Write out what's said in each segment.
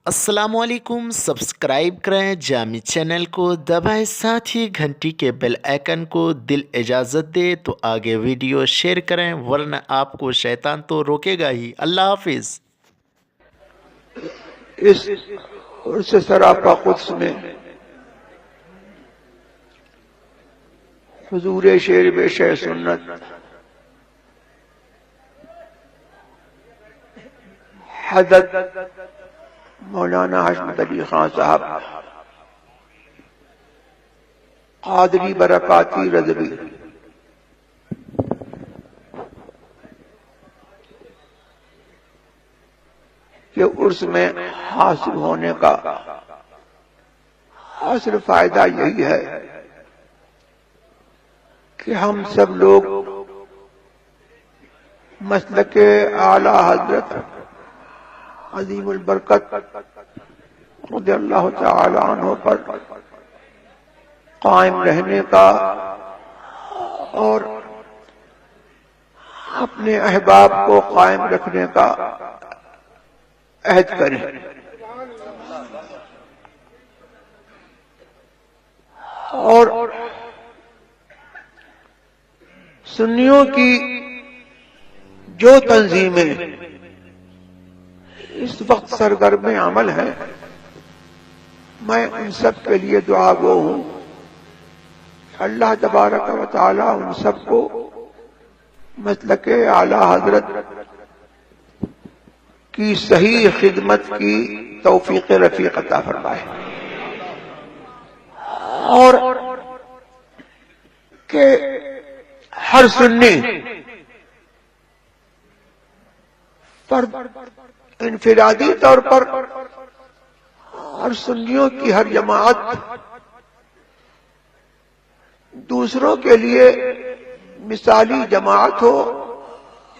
السلام علیکم، سبسکرائب کریں جامی چینل کو، دبائیں ساتھ ہی گھنٹی کے بیل آئیکن کو۔ دل اجازت دے تو آگے ویڈیو شیئر کریں، ورنہ آپ کو شیطان تو روکے گا ہی۔ اللہ حافظ۔ اس عرص سراپا قدس میں حضور شیر بیش سنت حضرت مولانا حشمت علی خان صاحب قادری برکاتی رضوی کہ عرس میں حاصل ہونے کا اصل فائدہ یہی ہے کہ ہم سب لوگ مسلک اعلی حضرت عظیم البرکت رضی اللہ تعالی عنہ پر قائم رہنے کا اور اپنے احباب کو قائم رکھنے کا عہد کریں، اور سنیوں کی جو تنظیمیں اس وقت سرگرم عمل ہیں، میں ان سب کے لیے دعا گو ہوں۔ اللہ تبارک و تعالی ان سب کو مسلک اعلی حضرت کی صحیح خدمت کی توفیق رفیق عطا فرمائے، اور کہ ہر سنی فرد انفرادی طور پر اور سنیوں کی ہر جماعت دوسروں کے لیے مثالی جماعت ہو،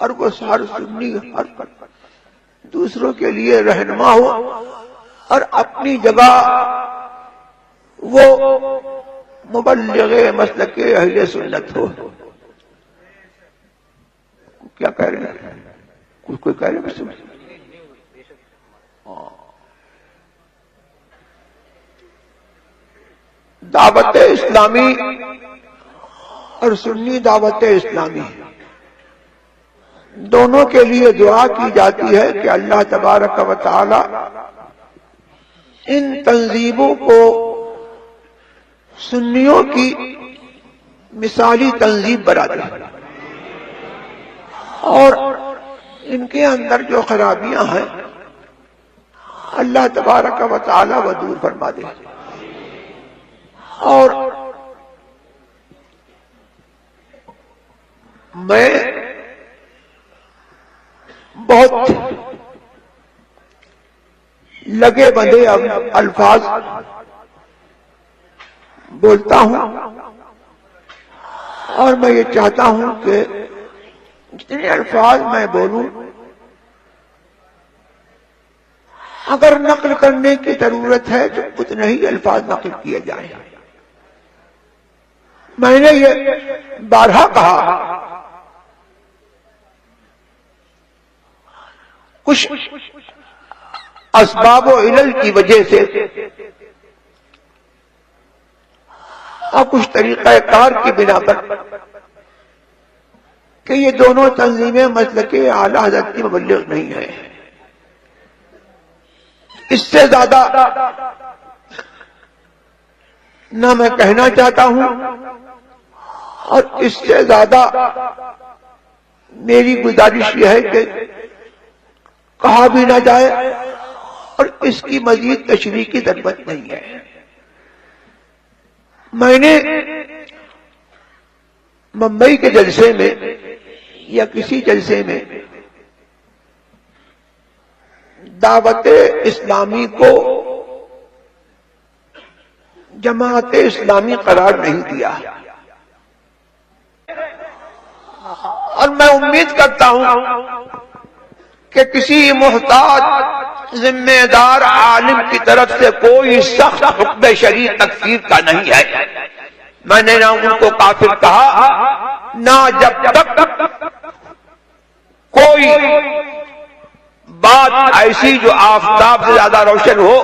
اور وہ ہر سنی ہر دوسروں کے لیے رہنما ہو، اور اپنی جگہ وہ مبلغ مسلک اہل سنت ہو۔ کیا کہہ رہے ہیں؟ کوئی کہہ رہے ہیں؟ دعوت اسلامی اور سنی دعوت اسلامی دونوں کے لیے دعا کی جاتی ہے کہ اللہ تبارک و تعالی ان تنظیموں کو سنیوں کی مثالی تنظیم بنا دے، اور ان کے اندر جو خرابیاں ہیں اللہ تبارک و تعالی وہ دور فرما دے۔ اور میں بہت لگے بندے الفاظ بولتا ہوں، اور میں یہ چاہتا ہوں کہ جتنے الفاظ میں بولوں اگر نقل کرنے کی ضرورت ہے تو اتنے ہی الفاظ نقل کیے جائیں۔ میں نے یہ بارہا کہا، کچھ اسباب و علل کی وجہ سے اور کچھ طریقہ کار کی بنا پر کہ یہ دونوں تنظیمیں مسلک اعلی حضرت کی مبلغ نہیں ہیں۔ اس سے زیادہ نہ میں کہنا چاہتا ہوں، اور اس سے زیادہ میری گزارش یہ ہے کہ کہا بھی نہ جائے، اور اس کی مزید تشریح کی ضرورت نہیں ہے۔ میں نے ممبئی کے جلسے میں یا کسی جلسے میں دعوت اسلامی کو جماعت اسلامی قرار نہیں دیا، اور میں امید کرتا ہوں کہ کسی محتاط ذمہ دار عالم کی طرف سے کوئی سخت حکم شرعی تکفیر کا نہیں ہے۔ میں نے نہ ان کو کافر کہا، نہ جب تک کوئی بات ایسی جو آفتاب سے زیادہ روشن ہو،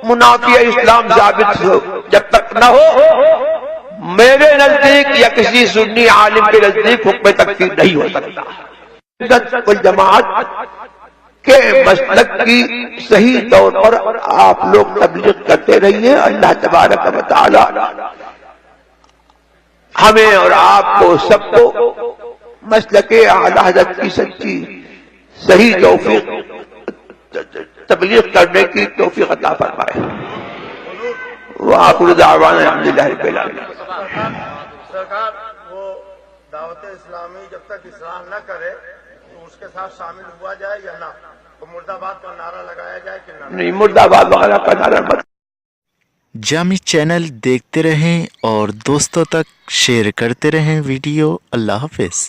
منافی اسلام ثابت ہو، جب تک نہ ہو میرے نزدیک یا کسی سنی عالم کے نزدیک حکم تکفیر نہیں ہو سکتا۔ سنت والجماعت کے مسلک کی صحیح طور پر آپ لوگ تبلیغ کرتے رہیے۔ اللہ تبارک و تعالی ہمیں اور آپ کو سب کو مسلک اعلی حضرت کی سچی صحیح توفیق تبلیغ کرنے کی توفیق عطا فرمائے۔ وآخر دعوانا الحمدللہ رب العالمین۔ سرکار وہ دعوت اسلامی جب تک اصلاح نہ کرے تو اس کے ساتھ شامل ہوا جائے یا نہ؟ تو مرد آباد کا نعرہ لگایا جائے کہ نہ؟ نہیں، مرد آباد وغیرہ کا نعرہ مت۔ جامی چینل دیکھتے رہیں اور دوستوں تک شیئر کرتے رہیں ویڈیو۔ اللہ حافظ۔